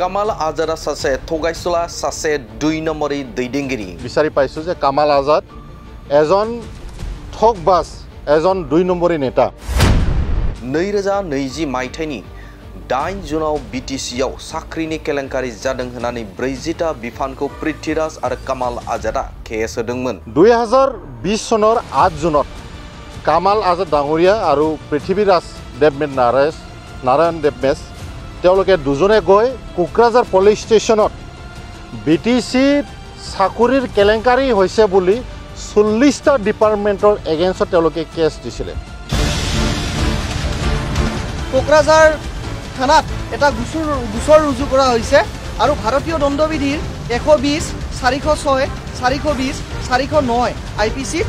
কামাল আজাদা সাসে থগাইছলা সাসে 2 নম্বৰী दैदेंगिरि বিচাৰি পাইছো যে কামাল আজাদ এজন ঠকবাজ এজন 2 নম্বৰী নেতা 2020 मायथाइनि 8 जुनाव बिटिसिआव साख्रिनि केलेंकारि जादों होननानै 40टा बिफानखौ पृथ्वीराज आरो कामाल आजादा केस होदोंमोन 2020 सনৰ 8 जुনত কামাল আজাদ ডাঙৰীয়া আৰু পৃথ্বীৰাজ দেৱমেন নাৰায়ণ দেৱমেশ তেওঁলোকে দুজনে গৈ কোকৰাঝাৰ পুলিচ ষ্টেচনত বিটিসি চাকৰিৰ কেলেংকাৰী হৈছে বুলি 40টা ডিপাৰ্টমেণ্টৰ এগেইনষ্টত তেওঁলোকে কেছ দিছিলে কোকৰাঝাৰ থানাত এটা গোচৰ ৰুজু কৰা হৈছে আৰু ভাৰতীয় দণ্ডবিধিৰ 120 406 420 409 আইপিসিত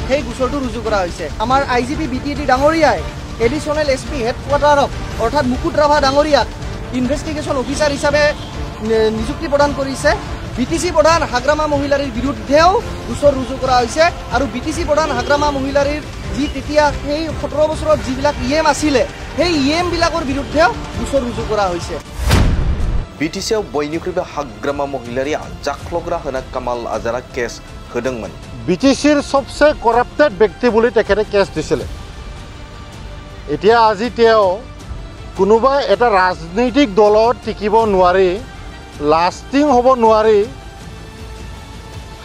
সেই গোচৰটো ৰুজু কৰা হৈছে আমাৰ আইজিপি বিটিডি ডাঙৰীয়াই এডিশনাল এসপি হেডকোয়াৰ্টাৰক অৰ্থাৎ মুকুট ৰাভা ডাঙৰীয়াক ইনভেষ্টিগেশ্যন অফিচাৰ হিচাপে নিযুক্তি প্ৰদান কৰিছে বিটিসি প্ৰধান হাগ্ৰামা মহিলাৰীৰ বিৰুদ্ধেও গোচৰ ৰুজু কৰা হৈছে আৰু বিটিসি প্ৰধান হাগ্ৰামা মহিলাৰীৰ যি তেতিয়া সেই 17 বছৰত যিবিলাক ইএম আছিলে সেই ইএম বিলাকৰ বিৰুদ্ধেও গোচৰ ৰুজু কৰা হৈছে বিটিসিआव बयनिख्रुइबो हाग्रामा महिलारिया जाख्लग्रा होना कामाल आजादा केस होदोंमोन বিটিসিৰ সবচে কৰাপ্টেড ব্যক্তি বুলি তেখেতে কেছ দিছিলে এতিয়া আজি তেওঁ কোনোবা এটা ৰাজনৈতিক দলত টিকিব নোৱাৰি লাষ্টিং হ'ব নোৱাৰি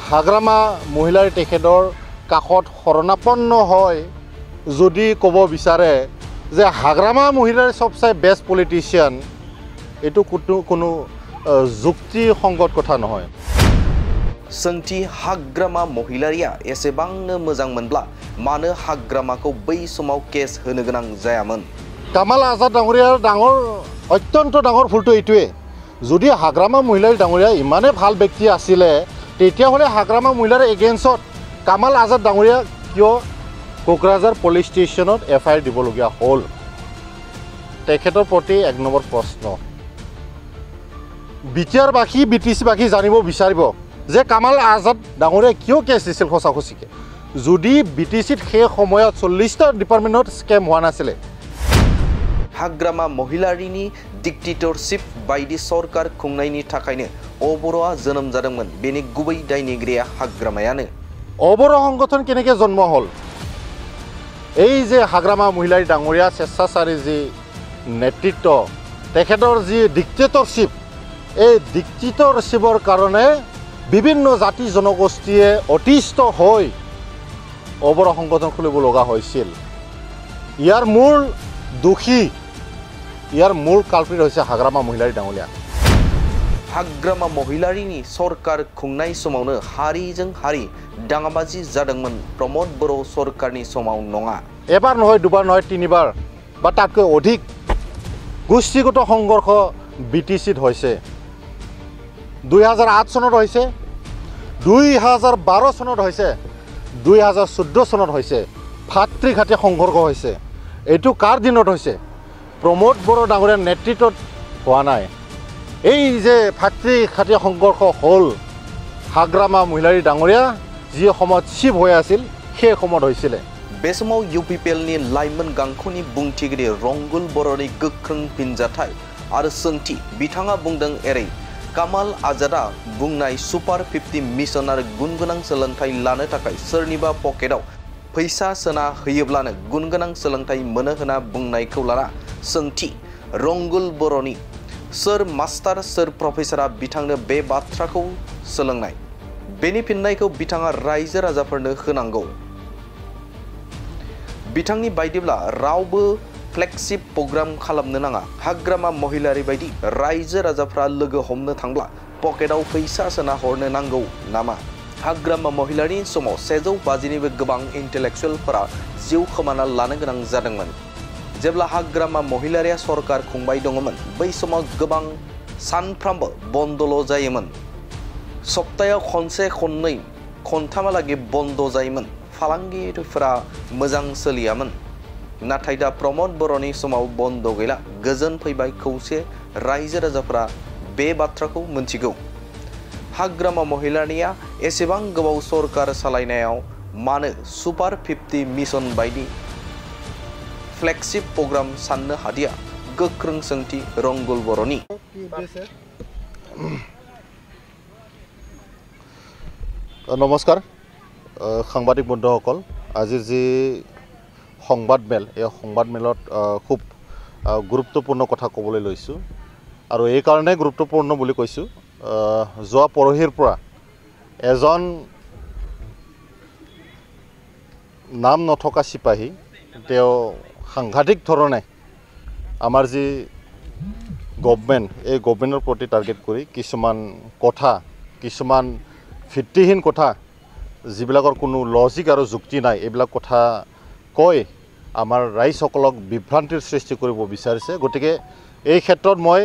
হাগ্ৰামা মহিলাৰ তেখেতৰ কাকত শৰণাপন্ন হয় যদি ক'ব বিচাৰে যে হাগ্ৰামা মহিলাৰ সবচে বেষ্ট পলিটিচিয়ান এটো কোনো যুক্তিসংগত কথা নহয় सोंथि हाग्रामा महिलारिया एसेबांनो मोजां मोनब्ला मानो हाग्रामाखौ बै समाव केस होनो गोनां जायामोन কামাল আজাদ ডাঙৰীয়াৰ অত্যন্ত ডাঙৰ ফুলটো এইটোৱে যদি হাগ্ৰামা মহিলাৰ ডাঙৰীয়া ইমানে ভাল ব্যক্তি আছিলে তেতিয়াহ'লে হাগ্ৰামা মহিলাৰ এগেইনষ্টত কামাল আজাদ ডাঙৰীয়া কিয় কোকৰাঝাৰ পুলিচ ষ্টেচনত এফআইআৰ দিবলগীয়া হ'ল তেখেতৰ প্ৰতি এক নম্বৰ প্ৰশ্ন বিটিআৰবাসী বিটিচিবাসী জানিব বিচাৰিব যে কামাল আজাদ ডাঙৰীয়া কিয় কেছ দিছিল সঁচাসঁচিকে যদি বিটিচিত সেই সময়ত 40টা ডিপাৰ্টমেণ্টত স্কেম হোৱা নাছিলে हाग्रामा महिलारिनि डिक्टेटरशिप बायदि सरकार खुंनायनि थाखायनो अबर'आ जोनोम जादोंमोन बेनि गुबै दायनिगिरिया हाग्रामायानो অবৰ সংগঠন কেনেকৈ জন্ম হ'ল এই যে হাগ্ৰামা মহিলাৰী ডাঙৰীয়া স্বেচ্ছাচাৰী যি নেতৃত্ব তেখেতৰ যি ডিক্টেটৰশ্বিপ এই ডিক্টেটৰশ্বিপৰ কাৰণে বিভিন্ন জাতি জনগোষ্ঠীয়ে অতিষ্ঠ হৈ অবৰ সংগঠন খুলিব লগা হৈছিল ইয়াৰ মূল দোষী ইয়াৰ মূল কালপ্ৰিট হৈছে হাগ্ৰামা মহিলাৰী ডাঙৰীয়া हाग्रामा महिलारिनि सरकार खुंनाय समावनो हारिजों हारि दाङाबाजि जादोंमोन प्रमोद बर' सरकारनि समाव नङा এবাৰ নহয় দুবাৰ নহয় তিনিবাৰ বা তাতকৈ অধিক গোষ্ঠীগত সংঘৰ্ষ বিটিচিত হৈছে 2008 চনত হৈছে 2012 চনত হৈছে 2014 চনত হৈছে ভাতৃঘাতী সংঘৰ্ষ হৈছে এইটো কাৰ দিনত হৈছে প্ৰমোদ বড়ো ডাঙৰীয়াৰ নেতৃত্বত হোৱা নাই এই যে ভাতৃঘাতী সংঘৰ্ষ হ'ল হাগ্ৰামা মহিলাৰী ডাঙৰীয়া যি সময়ত চিফ হৈ আছিল সেই সময়ত হৈছিলে बे समाव इउपिपिएलनि लाइमोन गांखौनि बुंथिगिरि रंगुल बर'नि गोख्रों फिनजाथाय आरो सोंथि बिथाङा बुंदों एरै कामाल आजादा बुंनाय सुपार 50 मिशन आरो गुनगोनां सोलोंथाइ लानो थाखाय सोरनिबा पकेटाव फैसा सोना होयोब्लानो गुनगोनां सोलोंथाइ मोनो होना बुंनायखौ लाना सोंथि रंगुल बर'नि सोर मास्टार सोर प्रफेसरा बिथांनो बे बाथ्राखौ सोलोंनाय बेनि फिननायखौ बिथाङा रायजो राजाफोरनो होनांगौ बिथांनि बायदिब्ला रावबो फ्लेगशिप प्रग्राम खालामनो नाङा हाग्रामा महिलारि बायदि रायजो राजाफ्रा लोगो हमनो थांब्ला पकेटाव फैसा सोना हरनो नांगौ नामा हाग्रामा महिलारिनि समाव 150निबो गोबां इन्टेलेक्चुवेलफोरा जिउ खोमाना लानो गोनां जादोंमोन जेब्ला हाग्रामा महिलारिया सरकार खुंबाय दङमोन बै समाव गोबां सानफ्रामबो बन्दल' जायोमोन सप्तायाव खनसे खननै खनथामहालागै बन्द जायोमोन फालांगिरिफोरा मोजां सोलियामोन नाथाय दा प्रमोद बर'नि समाव बन्द गैला गोजोन फैबाय खौसे रायजो राजाफोरा बे बाथ्राखौ मोनथिगौ हाग्रामा महिलारिया एसेबां गोबाव सरकार सालायनायाव मानो सुपार 50 मिशन बायदि फ्लेगशिप प्रग्राम साननो हादिया गोख्रों सोंथि रंगुल बर'नि नमस्कार সাংবাদিক বন্ধুসকল আজিৰ যি সংবাদ মেল এই সংবাদ মেলত খুব গুৰুত্বপূৰ্ণ কথা ক'বলৈ লৈছোঁ আৰু এই কাৰণে গুৰুত্বপূৰ্ণ বুলি কৈছোঁ যোৱা পৰহিৰ পৰা এজন নাম নথকা চিপাহী তেওঁ সাংঘাতিক ধৰণে আমাৰ যি গভৰ্ণমেণ্ট এই গভৰ্ণমেণ্টৰ প্ৰতি টাৰ্গেট কৰি কিছুমান কথা কিছুমান ভিত্তিহীন কথা যিবিলাকৰ কোনো লজিক আৰু যুক্তি নাই এইবিলাক কথা কৈ আমাৰ ৰাইজসকলক বিভ্ৰান্তিৰ সৃষ্টি কৰিব বিচাৰিছে গতিকে এই ক্ষেত্ৰত মই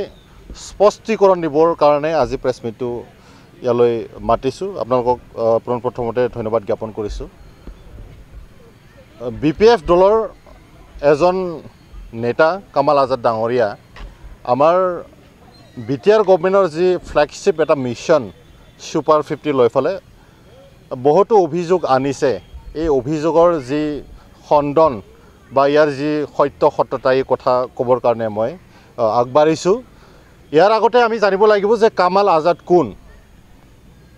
স্পষ্টীকৰণ দিবৰ কাৰণে আজি প্ৰেছ মিটটো ইয়ালৈ মাতিছোঁ আপোনালোকক প্ৰথমতে ধন্যবাদ জ্ঞাপন কৰিছোঁ BPF দলৰ এজন নেতা কামাল আজাদ ডাঙৰীয়া আমাৰ BTR গভৰ্ণমেণ্টৰ যি ফ্লেগশ্বিপ এটা মিছন সুপাৰ 50 লৈ ফালে বহুতো অভিযোগ আনিছে এই অভিযোগৰ যি খণ্ডন বা ইয়াৰ যি সত্যতা এই কথা ক'বৰ কাৰণে মই আগবাঢ়িছোঁ ইয়াৰ আগতে আমি জানিব লাগিব যে কামাল আজাদ কোন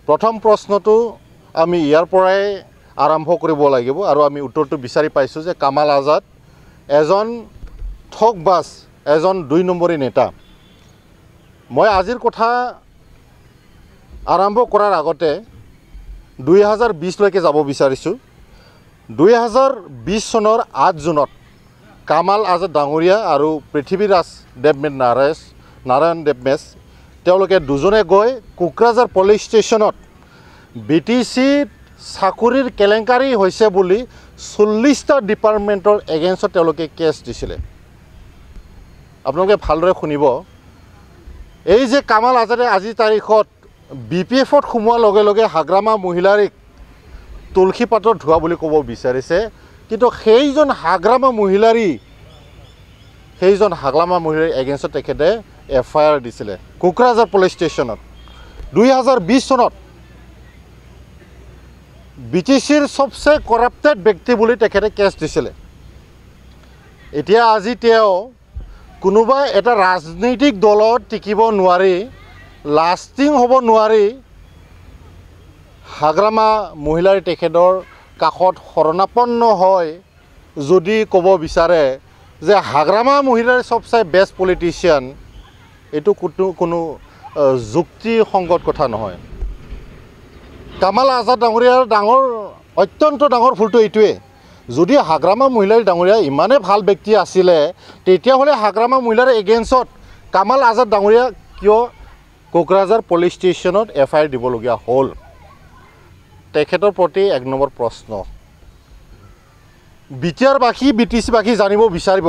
প্ৰথম প্ৰশ্নটো আমি ইয়াৰ পৰাই আৰম্ভ কৰিব লাগিব আৰু আমি উত্তৰটো বিচাৰি পাইছোঁ যে কামাল আজাদ এজন ঠগবাজ এজন 2 নম্বৰী নেতা মই আজিৰ কথা আৰম্ভ কৰাৰ আগতে 2020 লৈকে যাব বিচাৰিছোঁ 2020 চনৰ 8 জুনত কামাল আজাদ ডাঙৰীয়া আৰু পৃথিৱীৰাজ দেৱমেন নাৰায়ণ দেৱমেছ তেওঁলোকে দুজনে গৈ কোকৰাঝাৰ পুলিচ ষ্টেচনত BTC চাকৰিৰ কেলেংকাৰী হৈছে বুলি 40টা ডিপাৰ্টমেণ্টৰ এগেইনষ্টত তেওঁলোকে কেছ দিছিলে আপোনালোকে ভালদৰে শুনিব এই যে কামাল আজাদে আজি তাৰিখত BPFত সোমোৱাৰ লগে লগে হাগ্ৰামা মহিলাৰীক তুলসী পাতৰ ধোৱা বুলি ক'ব বিচাৰিছে কিন্তু সেইজন হাগ্ৰামা মহিলাৰী এগেইনষ্টত তেখেতে FIR দিছিলে কোকৰাঝাৰ পুলিচ ষ্টেচনত 2020 চনত BTCৰ সবচে কৰাপ্টেড ব্যক্তি বুলি তেখেতে কেছ দিছিলে এতিয়া আজি তেওঁ কোনোবা এটা ৰাজনৈতিক দলত টিকিব নোৱাৰি লাষ্টিং হ'ব নোৱাৰি হাগ্ৰামা মহিলাৰ তেখেতৰ কাষত শৰণাপন্ন হয় যদি ক'ব বিচাৰে যে হাগ্ৰামা মহিলাৰ সবচে বেষ্ট পলিটিচিয়ান এইটো কোনো যুক্তিসংগত কথা নহয় কামাল আজাদ ডাঙৰীয়াৰ অত্যন্ত ডাঙৰ ভুলটো এইটোৱে যদি হাগ্ৰামা মহিলাৰ ডাঙৰীয়া ইমানে ভাল ব্যক্তি আছিলে তেতিয়াহ'লে হাগ্ৰামা মহিলাৰ এগেইনষ্টত কামাল আজাদ ডাঙৰীয়া কিয় কোকৰাঝাৰ পুলিচ ষ্টেচনত FIR দিবলগীয়া হ'ল তেখেতৰ প্ৰতি 1 নম্বৰ প্ৰশ্ন BTRবাসী BTCবাসী জানিব বিচাৰিব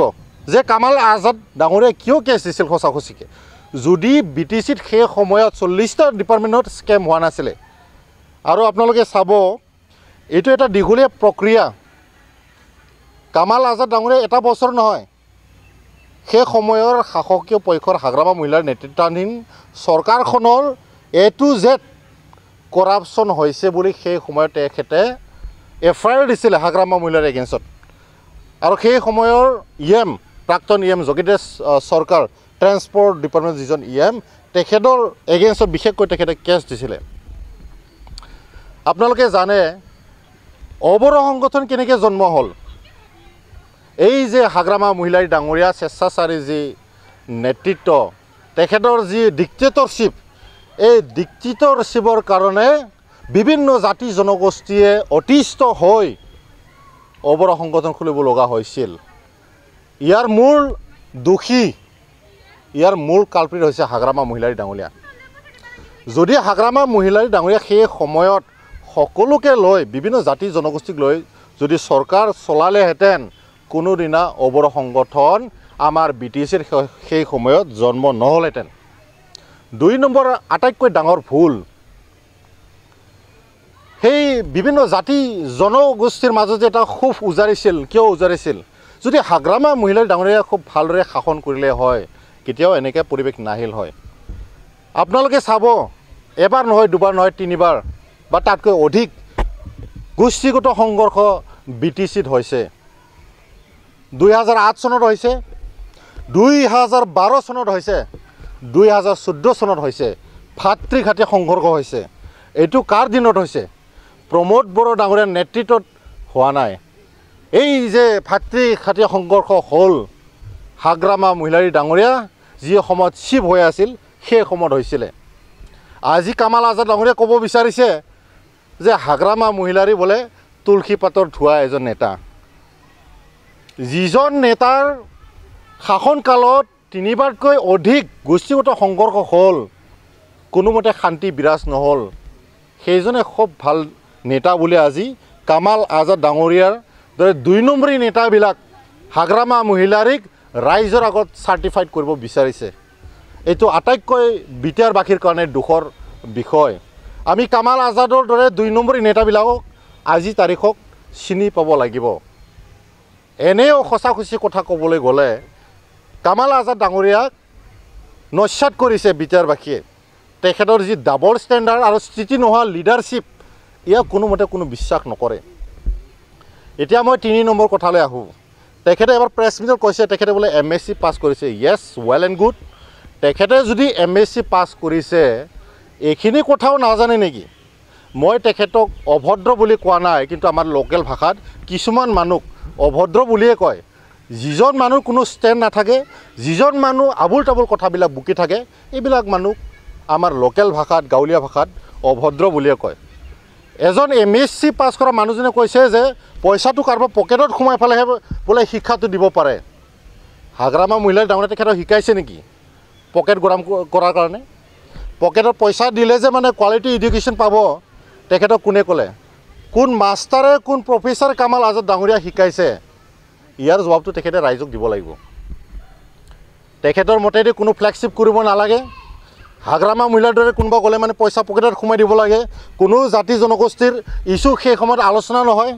যে কামাল আজাদ ডাঙৰীয়া কিয় কেছ দিছিল সঁচাসঁচিকে যদি BTCত সেই সময়ত 40টা ডিপাৰ্টমেণ্টত স্কেম হোৱা নাছিলে আৰু আপোনালোকে চাব এইটো এটা দীঘলীয়া প্ৰক্ৰিয়া কামাল আজাদ ডাঙৰীয়া এটা বছৰ নহয় সেই সময়ৰ শাসকীয় পক্ষৰ হাগ্ৰামা মহিলাৰ নেতৃত্বাধীন চৰকাৰখনৰ A to Z কৰাপশ্যন হৈছে বুলি সেই সময়ত তেখেতে FIR দিছিলে হাগ্ৰামা মহিলাৰ এগেইনষ্টত আৰু সেই সময়ৰ প্ৰাক্তন যোগীদেশ চৰকাৰ ট্ৰান্সপৰ্ট ডিপাৰ্টমেণ্ট যিজন তেখেতৰ এগেইনষ্টত বিশেষকৈ তেখেতে কেছ দিছিলে আপোনালোকে জানে অৱৰ সংগঠন কেনেকৈ জন্ম হ'ল এই যে হাগ্ৰামা মহিলাৰ ডাঙৰীয়া স্বেচ্ছাচাৰী যি নেতৃত্ব তেখেতৰ যি ডিক্টেটৰশ্বিপ এই ডিক্টেটৰশ্বিপৰ কাৰণে বিভিন্ন জাতি জনগোষ্ঠীয়ে অতিষ্ঠ হৈ অৱৰ সংগঠন খুলিব লগা হৈছিল ইয়াৰ মূল কালপ্ৰিট হৈছে হাগ্ৰামা মহিলাৰ ডাঙৰীয়া যদি হাগ্ৰামা মহিলাৰ ডাঙৰীয়া সেই সময়ত সকলোকে লৈ বিভিন্ন জাতি জনগোষ্ঠীক লৈ যদি চৰকাৰ চলালেহেঁতেন কোনোদিনা অৱৰ সংগঠন আমাৰ BTCৰ সেই সময়ত জন্ম নহ'লহেঁতেন 2 নম্বৰ আটাইতকৈ ডাঙৰ ভুল সেই বিভিন্ন জাতি জনগোষ্ঠীৰ মাজত যে এটা খুব উজাৰিছিল কিয় উজাৰিছিল যদি হাগ্ৰামা মহিলাৰ ডাঙৰীয়া খুব ভালদৰে শাসন কৰিলে হয় কেতিয়াও এনেকৈ পৰিৱেশ নাহিল হয় আপোনালোকে চাব এবাৰ নহয় দুবাৰ নহয় তিনিবাৰ বা তাতকৈ অধিক গোষ্ঠীগত সংঘৰ্ষ BTCত হৈছে 2008 চনত হৈছে 2012 চনত হৈছে 2014 চনত হৈছে ভাতৃঘাতী সংঘৰ্ষ হৈছে এইটো কাৰ দিনত হৈছে প্ৰমোদ বড়ো ডাঙৰীয়াৰ নেতৃত্বত হোৱা নাই এই যে ভাতৃঘাতী সংঘৰ্ষ হ'ল হাগ্ৰামা মহিলাৰী ডাঙৰীয়া যি সময়ত চিফ হৈ আছিল সেই সময়ত হৈছিলে আজি কামাল আজাদ ডাঙৰীয়া ক'ব বিচাৰিছে যে হাগ্ৰামা মহিলাৰী বোলে তুলসী পাতৰ ধোৱা এজন নেতা যিজন নেতাৰ শাসনকালত 3বাৰতকৈ অধিক গোষ্ঠীগত সংঘৰ্ষ হ'ল কোনোমতে শান্তি বিৰাজ নহ'ল সেইজনে খুব ভাল নেতা বুলি আজি কামাল আজাদ ডাঙৰীয়াৰ দৰে 2 নম্বৰী নেতাবিলাক হাগ্ৰামা মহিলাৰীক ৰাইজৰ আগত চাৰ্টিফাইড কৰিব বিচাৰিছে এইটো আটাইতকৈ বিটাৰবাসীৰ কাৰণে দুখৰ বিষয় আমি কামাল আজাদৰ দৰে 2 নম্বৰী নেতাবিলাকক আজি তাৰিখক চিনি পাব লাগিব এনেও সঁচাখুচি কথা ক'বলৈ গ'লে কামাল আজাদ ডাঙৰীয়াক নস্যাৎ কৰিছে বিটাৰবাসীয়ে তেখেতৰ যি ডাবল ষ্টেণ্ডাৰ্ড আৰু স্থিতি নোহোৱা লিডাৰশ্বিপ ইয়াক কোনোমতে কোনো বিশ্বাস নকৰে এতিয়া মই 3 নম্বৰ কথালৈ আহোঁ তেখেতে এবাৰ প্ৰেছ মিটত কৈছে তেখেতে বোলে MSc পাছ কৰিছে য়েছ ৱেল এণ্ড গুড তেখেতে যদি MSc পাছ কৰিছে এইখিনি কথাও নাজানে নেকি মই তেখেতক অভদ্ৰ বুলি কোৱা নাই কিন্তু আমাৰ লোকেল ভাষাত কিছুমান মানুহ অভদ্ৰ বুলিয়ে কয় যিজন মানুহ কোনো ষ্টেণ্ড নাথাকে যিজন মানুহ আবুল তাবুল কথাবিলাক বুকি থাকে এইবিলাক মানুহ আমাৰ লোকেল ভাষাত গাঁৱলীয়া ভাষাত অভদ্ৰ বুলিয়ে কয় এজন MSc পাছ কৰা মানুহজনে কৈছে যে পইচাটো কাৰোবাৰ পকেটত সোমাই পেলাইহে বোলে শিক্ষাটো দিব পাৰে হাগ্ৰামা মহিলাৰ ডাঙৰীয়া তেখেতক শিকাইছে নেকি পকেট গৰম কৰাৰ কাৰণে পকেটত পইচা দিলে যে মানে কোৱালিটি এডুকেশ্যন পাব তেখেতক কোনে ক'লে কোন মাষ্টাৰে কোন প্ৰফেচাৰ কামাল আজাদ ডাঙৰীয়া শিকাইছে ইয়াৰ জবাবটো তেখেতে ৰাইজক দিব লাগিব তেখেতৰ মতেদি কোনো ফ্লেগশ্বিপ কৰিব নালাগে হাগ্ৰামা মহিলাৰ দৰে কোনোবা গ'লে মানে পইচা পকেটত সোমাই দিব লাগে কোনো জাতি জনগোষ্ঠীৰ ইছ্যু সেই সময়ত আলোচনা নহয়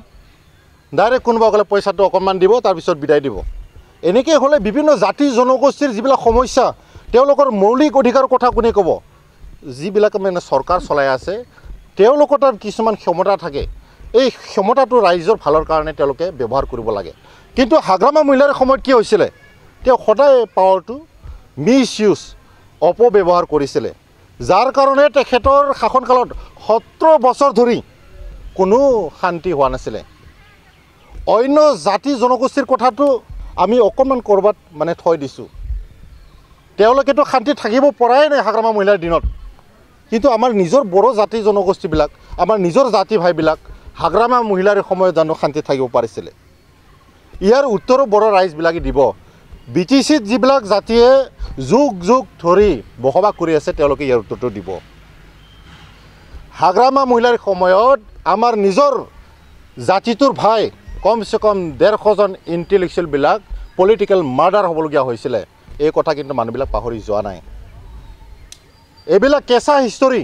ডাইৰেক্ট কোনোবা গ'লে পইচাটো অকণমান দিব তাৰপিছত বিদায় দিব এনেকৈ হ'লে বিভিন্ন জাতি জনগোষ্ঠীৰ যিবিলাক সমস্যা তেওঁলোকৰ মৌলিক অধিকাৰৰ কথা কোনে ক'ব যিবিলাক মানে চৰকাৰ চলাই আছে তেওঁলোকৰ তাত কিছুমান ক্ষমতা থাকে এই ক্ষমতাটো ৰাইজৰ ভালৰ কাৰণে তেওঁলোকে ব্যৱহাৰ কৰিব লাগে কিন্তু হাগ্ৰামা মহিলাৰ সময়ত কি হৈছিলে তেওঁ সদায় পাৱাৰটো মিছ ইউজ অপব্যৱহাৰ কৰিছিলে যাৰ কাৰণে তেখেতৰ শাসনকালত 17 বছৰ ধৰি কোনো শান্তি হোৱা নাছিলে অন্য জাতি জনগোষ্ঠীৰ কথাটো আমি অকণমান ক'ৰবাত মানে থৈ দিছোঁ তেওঁলোকেতো শান্তি থাকিব পৰাই নাই হাগ্ৰামা মহিলাৰ দিনত কিন্তু আমাৰ নিজৰ বড়ো জাতি জনগোষ্ঠীবিলাক আমাৰ নিজৰ জাতি ভাইবিলাক হাগ্ৰামা মহিলাৰ সময়ত জানো শান্তি থাকিব পাৰিছিলে ইয়াৰ উত্তৰো বড়ো ৰাইজবিলাকে দিব BTCত যিবিলাক জাতিয়ে যুগ যুগ ধৰি বসবাস কৰি আছে তেওঁলোকে ইয়াৰ উত্তৰটো দিব হাগ্ৰামা মহিলাৰ সময়ত আমাৰ নিজৰ জাতিটোৰ ভাই কমচে কম 150জন ইণ্টেলেকচুৱেলবিলাক পলিটিকেল মাৰ্ডাৰ হ'বলগীয়া হৈছিলে এই কথা কিন্তু মানুহবিলাক পাহৰি যোৱা নাই এইবিলাক কেঁচা হিষ্টৰী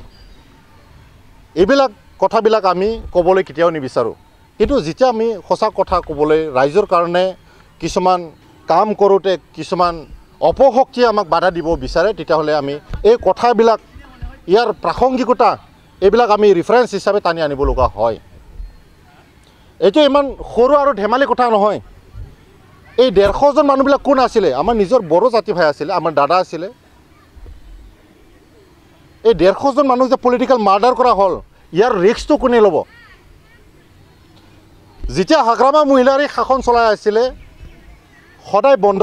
এইবিলাক কথাবিলাক আমি ক'বলৈ কেতিয়াও নিবিচাৰোঁ কিন্তু যেতিয়া আমি সঁচা কথা ক'বলৈ ৰাইজৰ কাৰণে কিছুমান কাম কৰোঁতে কিছুমান অপশক্তিয়ে আমাক বাধা দিব বিচাৰে তেতিয়াহ'লে আমি এই কথাবিলাক ইয়াৰ প্ৰাসংগিকতা এইবিলাক আমি ৰেফাৰেঞ্চ হিচাপে টানি আনিব লগা হয় এইটো ইমান সৰু আৰু ধেমালি কথা নহয় এই 150জন মানুহবিলাক কোন আছিলে আমাৰ নিজৰ বড়ো জাতি ভাই আছিলে আমাৰ দাদা আছিলে এই 150জন মানুহ যে পলিটিকেল মাৰ্ডাৰ কৰা হ'ল ইয়াৰ ৰিস্কটো কোনে ল'ব যেতিয়া হাগ্ৰামা মহিলাৰী শাসন চলাই আছিলে সদায় বন্ধ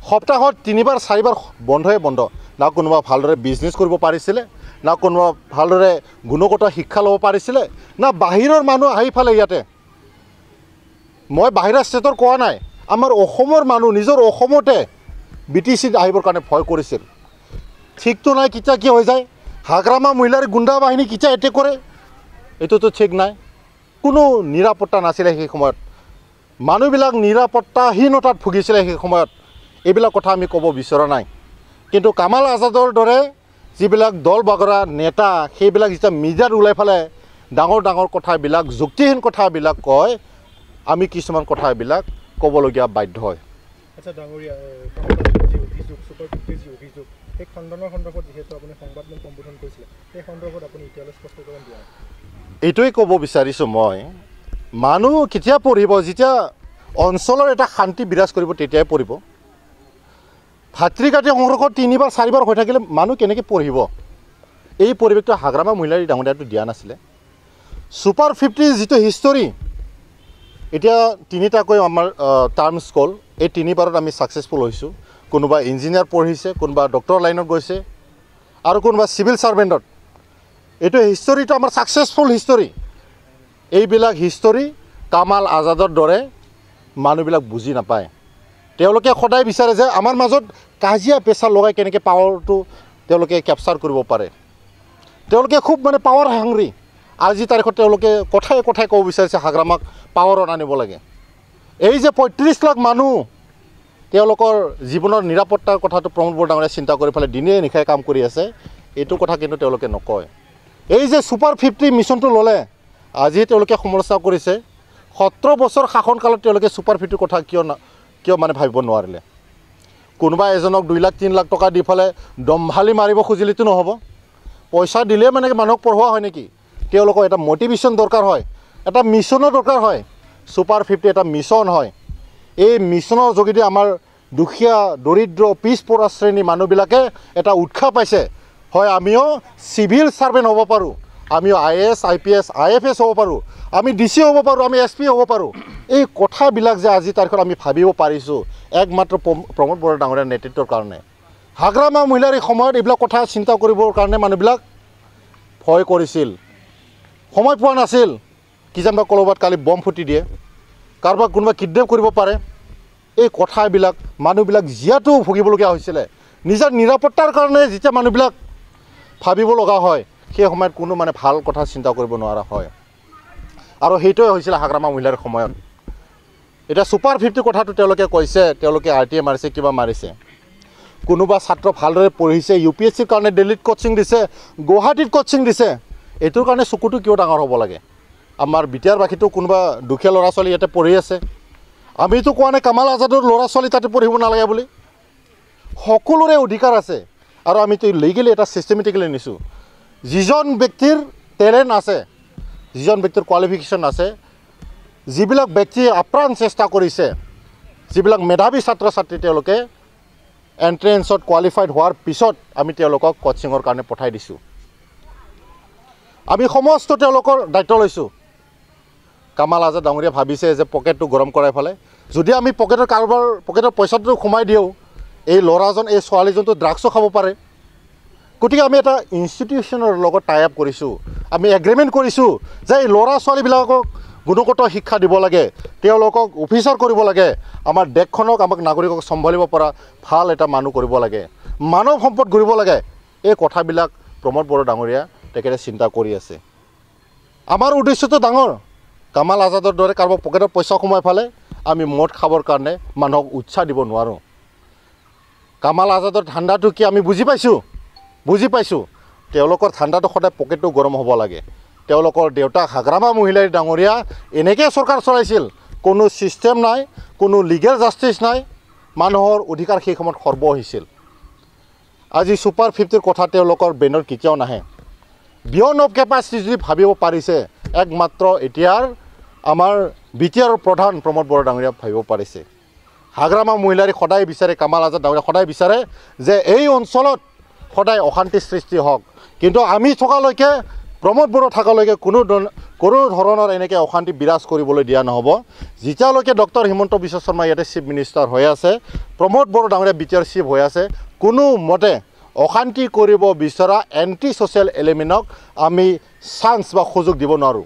সপ্তাহত 3বাৰ 4বাৰ বন্ধই বন্ধ না কোনোবা ভালদৰে বিজনেছ কৰিব পাৰিছিলে না কোনোবা ভালদৰে গুণগত শিক্ষা ল'ব পাৰিছিলে না বাহিৰৰ মানুহ আহি ফালে ইয়াতে মই বাহিৰা ষ্টেটৰ কোৱা নাই আমাৰ অসমৰ মানুহ নিজৰ অসমতে BTCত আহিবৰ কাৰণে ভয় কৰিছিল ঠিকতো নাই কেতিয়া কি হৈ যায় হাগ্ৰামা মহিলাৰ গুণ্ডা বাহিনী কেতিয়া এটেক কৰে এইটোতো ঠিক নাই কোনো নিৰাপত্তা নাছিলে সেই সময়ত মানুহবিলাক নিৰাপত্তাহীনতাত ভুগিছিলে সেই সময়ত এইবিলাক কথা আমি ক'ব বিচৰা নাই কিন্তু কামাল আজাদৰ দৰে যিবিলাক দল বাগৰা নেতা সেইবিলাক যেতিয়া মিডিয়াত ওলাই ফালে ডাঙৰ ডাঙৰ কথাবিলাক যুক্তিহীন কথাবিলাক কয় আমি কিছুমান কথাবিলাক ক'বলগীয়া বাধ্য হয় আচ্ছা ডাঙৰীয়া অভিযোগ চুপাৰ টুপিজি অভিযোগ এই খণ্ডনৰ সন্দৰ্ভত যিহেতু আপুনি সংবাদমেল সম্বোধন কৰিছিলে সেই সন্দৰ্ভত আপুনি এতিয়ালৈ স্পষ্টীকৰণ দিয়া এইটোৱে ক'ব বিচাৰিছোঁ মই মানুহ কেতিয়া পঢ়িব যেতিয়া অঞ্চলৰ এটা শান্তি বিৰাজ কৰিব তেতিয়াই পঢ়িব ভাতৃঘাতী সংঘৰ্ষ 3বাৰ 4বাৰ হৈ থাকিলে মানুহ কেনেকৈ পঢ়িব এই পৰিৱেশটো হাগ্ৰামা মহিলাৰী ডাঙৰীয়াটো দিয়া নাছিলে সুপাৰ 50 যিটো হিষ্টৰী এতিয়া 3টাকৈ আমাৰ টাৰ্মছ গ'ল এই 3বাৰত আমি ছাকচেছফুল হৈছোঁ কোনোবা ইঞ্জিনিয়াৰ পঢ়িছে কোনোবা ডক্টৰ লাইনত গৈছে আৰু কোনোবা চিভিল ছাৰ্ভেণ্টত এইটো হিষ্টৰীটো আমাৰ ছাকচেছফুল হিষ্টৰী এইবিলাক হিষ্টৰী কামাল আজাদৰ দৰে মানুহবিলাক বুজি নাপায় তেওঁলোকে সদায় বিচাৰে যে আমাৰ মাজত কাজিয়া পেচাৰ লগাই কেনেকৈ পাৱাৰটো তেওঁলোকে কেপচাৰ কৰিব পাৰে তেওঁলোকে খুব মানে পাৱাৰ হাংৰি আজি তাৰিখত তেওঁলোকে কথাই কথাই ক'ব বিচাৰিছে হাগ্ৰামাক পাৱাৰত আনিব লাগে এই যে 35 লাখ মানুহ তেওঁলোকৰ জীৱনৰ নিৰাপত্তাৰ কথাটো প্ৰমোদ বৰা ডাঙৰীয়াই চিন্তা কৰি পেলাই দিনে নিশাই কাম কৰি আছে এইটো কথা কিন্তু তেওঁলোকে নকয় এই যে সুপাৰ 50 মিছনটো ল'লে আজি তেওঁলোকে সমালোচনা কৰিছে 17 বছৰ শাসনকালত তেওঁলোকে সুপাৰ 50 কথা কিয় মানে ভাবিব নোৱাৰিলে কোনোবা এজনক 2 লাখ 3 লাখ টকা দি পেলাই দম্ভালি মাৰিব খুজিলেতো নহ'ব পইচা দিলে মানে মানুহক পঢ়োৱা হয় নেকি তেওঁলোকৰ এটা মটিভেশ্যন দৰকাৰ হয় এটা মিছনৰ দৰকাৰ হয় সুপাৰ 50 এটা মিছন হয় এই মিছনৰ যোগেদি আমাৰ দুখীয়া দৰিদ্ৰ পিছপৰা শ্ৰেণীৰ মানুহবিলাকে এটা উৎসাহ পাইছে হয় আমিও চিভিল ছাৰ্ভেণ্ট হ'ব পাৰোঁ আমিও IAS IPS IFS হ'ব পাৰোঁ আমি DC হ'ব পাৰোঁ আমি SP হ'ব পাৰোঁ এই কথাবিলাক যে আজি তাৰিখত আমি ভাবিব পাৰিছোঁ একমাত্ৰ প্ৰমোদ বৰা ডাঙৰীয়াৰ নেতৃত্বৰ কাৰণে হাগ্ৰামা মহিলাৰ সময়ত এইবিলাক কথা চিন্তা কৰিবৰ কাৰণে মানুহবিলাক ভয় কৰিছিল সময় পোৱা নাছিল কিজানবা ক'ৰবাত কালি বম ফুটি দিয়ে কাৰোবাক কোনোবা কিডনেপ কৰিব পাৰে এই কথাবিলাক মানুহবিলাক জিয়াটো ভুগিবলগীয়া হৈছিলে নিজৰ নিৰাপত্তাৰ কাৰণে যেতিয়া মানুহবিলাক ভাবিব লগা হয় সেই সময়ত কোনো মানে ভাল কথা চিন্তা কৰিব নোৱাৰা হয় আৰু সেইটোৱে হৈছিল হাগ্ৰামা মহিলাৰ সময়ত এটা সুপাৰ 50 কথাটো তেওঁলোকে কৈছে তেওঁলোকে RTA মাৰিছে কিবা মাৰিছে কোনোবা ছাত্ৰ ভালদৰে পঢ়িছে UPSCৰ কাৰণে দিল্লীত কোচিং দিছে গুৱাহাটীত কোচিং দিছে এইটোৰ কাৰণে চকুটো কিয় ডাঙৰ হ'ব লাগে আমাৰ বিটিয়াৰ বাকীটো কোনোবা দুখীয়া ল'ৰা ছোৱালী ইয়াতে পঢ়ি আছে আমিতো কোৱা নাই কামাল আজাদৰ ল'ৰা ছোৱালী তাতে পঢ়িব নালাগে বুলি সকলোৰে অধিকাৰ আছে আৰু আমিতো লিগেলি এটা চিষ্টেমেটিকেলি নিছোঁ যিজন ব্যক্তিৰ টেলেণ্ট আছে যিজন ব্যক্তিৰ কোৱালিফিকেশ্যন আছে যিবিলাক ব্যক্তিয়ে আপ্ৰাণ চেষ্টা কৰিছে যিবিলাক মেধাৱী ছাত্ৰ ছাত্ৰী তেওঁলোকে এণ্ট্ৰেন্সত কোৱালিফাইড হোৱাৰ পিছত আমি তেওঁলোকক কোচিঙৰ কাৰণে পঠাই দিছোঁ আমি সমস্ত তেওঁলোকৰ দায়িত্ব লৈছোঁ কামাল আজাদ ডাঙৰীয়া ভাবিছে যে পকেটটো গৰম কৰাই ফেলে যদি আমি পকেটৰ পইচাটো সোমাই দিওঁ এই ল'ৰাজন এই ছোৱালীজনটো ড্ৰাগছো খাব পাৰে গতিকে আমি এটা ইনষ্টিটিউশ্যনৰ লগত টাই আপ কৰিছোঁ আমি এগ্ৰিমেণ্ট কৰিছোঁ যে এই ল'ৰা ছোৱালীবিলাকক গুণগত শিক্ষা দিব লাগে তেওঁলোকক অফিচাৰ কৰিব লাগে আমাৰ দেশখনক আমাক নাগৰিকক চম্ভালিব পৰা ভাল এটা মানুহ কৰিব লাগে মানৱ সম্পদ গঢ়িব লাগে এই কথাবিলাক প্ৰমোদ বৰা ডাঙৰীয়া তেখেতে চিন্তা কৰি আছে আমাৰ উদ্দেশ্যটো ডাঙৰ কামাল আজাদৰ দৰে কাৰোবাৰ পকেটত পইচা সোমাই ফেলে আমি মদ খাবৰ কাৰণে মানুহক উৎসাহ দিব নোৱাৰোঁ কামাল আজাদৰ ধান্দাটো কি আমি বুজি পাইছোঁ তেওঁলোকৰ ধান্দাটো সদায় পকেটটো গৰম হ'ব লাগে তেওঁলোকৰ দেউতাক হাগ্ৰামা মহিলাৰী ডাঙৰীয়া এনেকৈ চৰকাৰ চলাইছিল কোনো ছিষ্টেম নাই কোনো লিগেল জাষ্টিছ নাই মানুহৰ অধিকাৰ সেই সময়ত সৰ্ব হৈছিল আজি সুপাৰ 50 কথা তেওঁলোকৰ ব্ৰেইনৰ কেতিয়াও নাহে বিয়ণ্ড অফ কেপাচিটি যদি ভাবিব পাৰিছে একমাত্ৰ এতিয়াৰ আমাৰ বিটিআৰৰ প্ৰধান প্ৰমোদ বৰা ডাঙৰীয়া ভাবিব পাৰিছে হাগ্ৰামা মহিলাৰী সদায় বিচাৰে কামাল আজাদ ডাঙৰীয়া সদায় বিচাৰে যে এই অঞ্চলত সদায় অশান্তি সৃষ্টি হওক কিন্তু আমি থকালৈকে প্ৰমোদ বৰা থকালৈকে কোনো ধৰণৰ এনেকৈ অশান্তি বিৰাজ কৰিবলৈ দিয়া নহ'ব যেতিয়ালৈকে ডক্টৰ হিমন্ত বিশ্ব শৰ্মা ইয়াতে চিফ মিনিষ্টাৰ হৈ আছে প্ৰমোদ বৰা ডাঙৰীয়া বিটিআৰ চিফ হৈ আছে কোনো মতে অশান্তি কৰিব বিচৰা এণ্টি ছ'চিয়েল এলিমেণ্টক আমি চান্স বা সুযোগ দিব নোৱাৰোঁ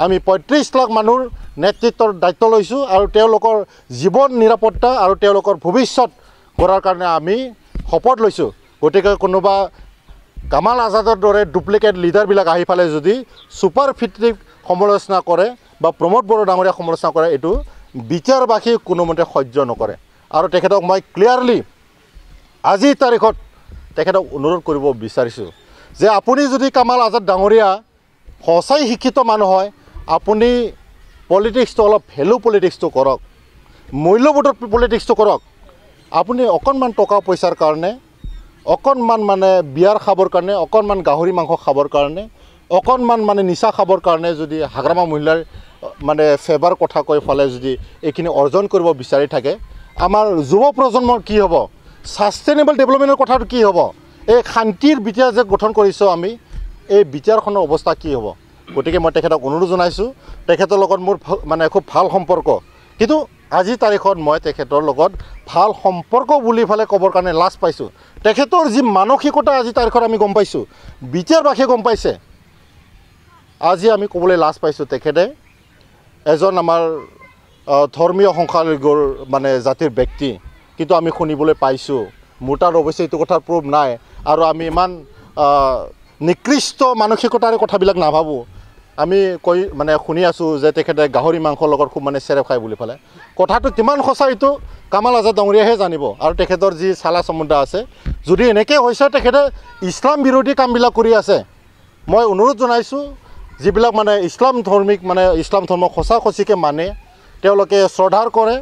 আমি 35 লাখ মানুহৰ নেতৃত্বৰ দায়িত্ব লৈছোঁ আৰু তেওঁলোকৰ জীৱন নিৰাপত্তা আৰু তেওঁলোকৰ ভৱিষ্যত কৰাৰ কাৰণে আমি শপত লৈছোঁ গতিকে কোনোবা কামাল আজাদৰ দৰে ডুপ্লিকেট লিডাৰবিলাক আহি পেলাই যদি সুপাৰ 50 সমালোচনা কৰে বা প্ৰমোদ বৰা ডাঙৰীয়া সমালোচনা কৰে এইটো বিচাৰবাসী কোনোমতে সহ্য নকৰে আৰু তেখেতক মই ক্লিয়াৰলি আজিৰ তাৰিখত তেখেতক অনুৰোধ কৰিব বিচাৰিছোঁ যে আপুনি যদি কামাল আজাদ ডাঙৰীয়া সঁচাই শিক্ষিত মানুহ হয় আপুনি পলিটিক্সটো অলপ ভেলু পলিটিক্সটো কৰক মূল্যবোধৰ পলিটিক্সটো কৰক আপুনি অকণমান টকা পইচাৰ কাৰণে অকণমান মানে বিয়াৰ খাবৰ কাৰণে অকণমান গাহৰি মাংস খাবৰ কাৰণে অকণমান মানে নিচা খাবৰ কাৰণে যদি হাগ্ৰামা মহিলাৰ মানে ফেভাৰ কথা কৈ ফালে যদি এইখিনি অৰ্জন কৰিব বিচাৰি থাকে আমাৰ যুৱ প্ৰজন্মৰ কি হ'ব সাষ্টেইনেবল ডেভেলপমেণ্টৰ কথাটো কি হ'ব এই শান্তিৰ বিটিয়াৰ যে গঠন কৰিছোঁ আমি এই বিটিয়াৰখনৰ অৱস্থা কি হ'ব গতিকে মই তেখেতক অনুৰোধ জনাইছোঁ তেখেতৰ লগত মোৰ মানে খুব ভাল সম্পৰ্ক কিন্তু আজি তাৰিখত মই তেখেতৰ লগত ভাল সম্পৰ্ক বুলি ফালে ক'বৰ কাৰণে লাজ পাইছোঁ তেখেতৰ যি মানসিকতা আজি তাৰিখত আমি গম পাইছোঁ বিটিয়াৰবাসীয়ে গম পাইছে আজি আমি ক'বলৈ লাজ পাইছোঁ তেখেতে এজন আমাৰ ধৰ্মীয় সংখ্যালঘুৰ মানে জাতিৰ ব্যক্তি কিন্তু আমি শুনিবলৈ পাইছোঁ মোৰ তাত অৱশ্যে এইটো কথাৰ প্ৰুফ নাই আৰু আমি ইমান নিকৃষ্ট মানসিকতাৰে কথাবিলাক নাভাবোঁ আমি কৈ মানে শুনি আছোঁ যে তেখেতে গাহৰি মাংসৰ লগত খুব মানে চেৰেপ খায় বুলি ফালে কথাটো কিমান সঁচা এইটো কামাল আজাদ ডাঙৰীয়াহে জানিব আৰু তেখেতৰ যি চালা চমুণ্ডা আছে যদি এনেকৈ হৈছে তেখেতে ইছলাম বিৰোধী কামবিলাক কৰি আছে মই অনুৰোধ জনাইছোঁ যিবিলাক মানে ইছলাম ধৰ্মিক মানে ইছলাম ধৰ্মক সঁচা সঁচিকৈ মানে তেওঁলোকে শ্ৰদ্ধাৰ কৰে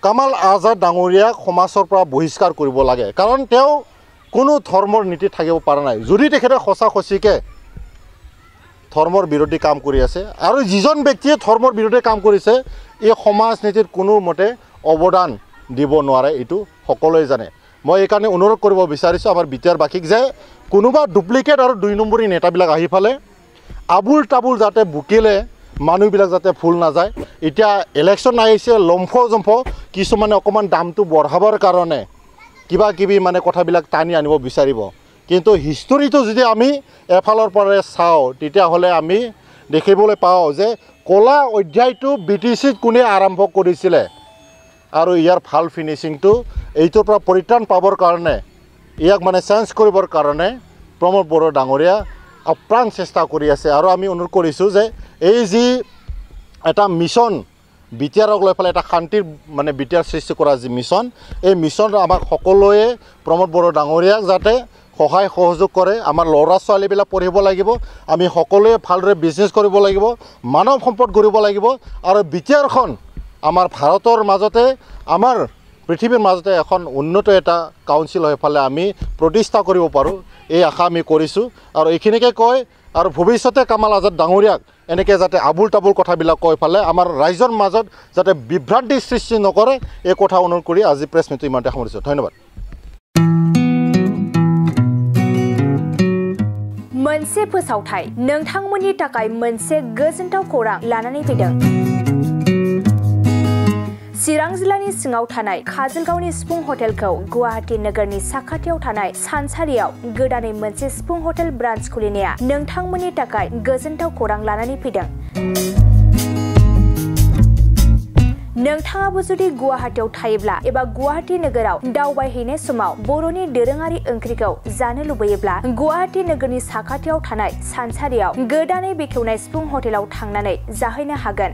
কামাল আজাদ ডাঙৰীয়াক সমাজৰ পৰা বহিষ্কাৰ কৰিব লাগে কাৰণ তেওঁ কোনো ধৰ্মৰ নীতি থাকিব পৰা নাই যদি তেখেতে সঁচা সঁচিকৈ ধৰ্মৰ বিৰোধী কাম কৰি আছে আৰু যিজন ব্যক্তিয়ে ধৰ্মৰ বিৰোধী কাম কৰিছে এই সমাজ নীতিৰ কোনো মতে অৱদান দিব নোৱাৰে এইটো সকলোৱে জানে মই এইকাৰণে অনুৰোধ কৰিব বিচাৰিছোঁ আমাৰ বিটিয়াৰবাসীক যে কোনোবা ডুপ্লিকেট আৰু 2 নম্বৰী নেতাবিলাক আহি ফালে আবুল তাবুল যাতে বুকিলে মানুহবিলাক যাতে ভুল নাযায় এতিয়া ইলেকশ্যন আহিছে লম্ফ জম্ফ কিছুমানে অকণমান দামটো বঢ়াবৰ কাৰণে কিবা কিবি মানে কথাবিলাক টানি আনিব বিচাৰিব কিন্তু হিষ্টৰীটো যদি আমি এফালৰ পৰা চাওঁ তেতিয়াহ'লে আমি দেখিবলৈ পাওঁ যে কলা অধ্যায়টো BTCত কোনে আৰম্ভ কৰিছিলে আৰু ইয়াৰ ভাল ফিনিচিংটো এইটোৰ পৰা পৰিত্ৰাণ পাবৰ কাৰণে ইয়াক মানে চেঞ্জ কৰিবৰ কাৰণে প্ৰমোদ বড়ো ডাঙৰীয়া আপ্ৰাণ চেষ্টা কৰি আছে আৰু আমি অনুৰোধ কৰিছোঁ যে এই যি এটা মিছন বিটিয়াৰক লৈ পেলাই এটা শান্তিৰ মানে বিটিয়াৰ সৃষ্টি কৰা যি মিছন এই মিছন আমাক সকলোৱে প্ৰমোদ বড়ো ডাঙৰীয়াক যাতে সহায় সহযোগ কৰে আমাৰ ল'ৰা ছোৱালীবিলাক পঢ়িব লাগিব আমি সকলোৱে ভালদৰে বিজনেছ কৰিব লাগিব মানৱ সম্পদ গঢ়িব লাগিব আৰু বিটিয়াৰখন আমাৰ ভাৰতৰ মাজতে আমাৰ পৃথিৱীৰ মাজতে এখন উন্নত এটা কাউন্সিল হৈ ফালে আমি প্ৰতিষ্ঠা কৰিব পাৰোঁ এই আশা আমি কৰিছোঁ আৰু এইখিনিকে কয় আৰু ভৱিষ্যতে কামাল আজাদ ডাঙৰীয়াক এনেকৈ যাতে আবুল তাবুল কথাবিলাক কৈ ফালে আমাৰ ৰাইজৰ মাজত যাতে বিভ্ৰান্তি সৃষ্টি নকৰে এই কথা অনুৰোধ কৰি আজি প্ৰেছ মিটটো ইমানতে সামৰিছোঁ ধন্যবাদ मोनसे फोसावथाय नोंथांमोननि थाखाय मोनसे गोजोनथाव खौरां लानानै फैदों चिरां जिल्लानि सिङाव थानाय काजलगावनि सिफुं हटेलखौ गुवाहाटी नोगोरनि साखाथियाव थानाय सानसारियाव गोदानै मोनसे सिफुं हटेल ब्रान्च खुलिनाया नोंथांमोननि थाखाय गोजोनथाव खौरां लानानै फैदों नोंथाङाबो जुदि गुवाहाटीयाव थायोब्ला एबा गुवाहाटी नोगोराव दावबायहैनाय समाव बर'नि दोरोङारि ओंख्रिखौ जानो लुबैयोब्ला गुवाहाटी नोगोरनि साखाथियाव थानाय सानसारियाव गोदानै बेखेवनाय सिफुं हटेलाव थांनानै जाहैनो हागोन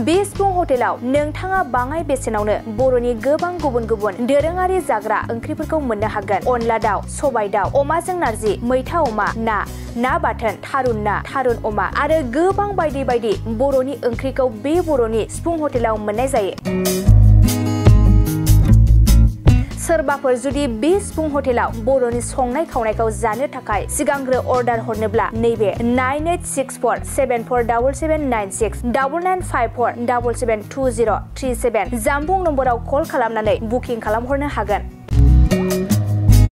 बे सिफुं हटेलाव नोंथाङा बाङाय बेसेनावनो बर'नि गोबां गुबुन गुबुन दोरोङारि जाग्रा ओंख्रिफोरखौ मोननो हागोन अनला दाउ सबाय दाउ अमाजों नारजि मैथा अमा ना बाथोन थारुन अमा आरो गोबां बायदि बायदि बर'नि ओंख्रिखौ बे बर'नि सिफुं हटेलाव मोननाय जायो सोरबाफोर जुदि बे सिफुं हटेलाव बर'नि संनाय खावनायखौ जानो थाखाय सिगांग्रो अर्डार हरनोब्ला नैबे 9864747796 9954772037 जामबुं नम्बराव कल खालामनानै बुकिं खालामहरनो हागोन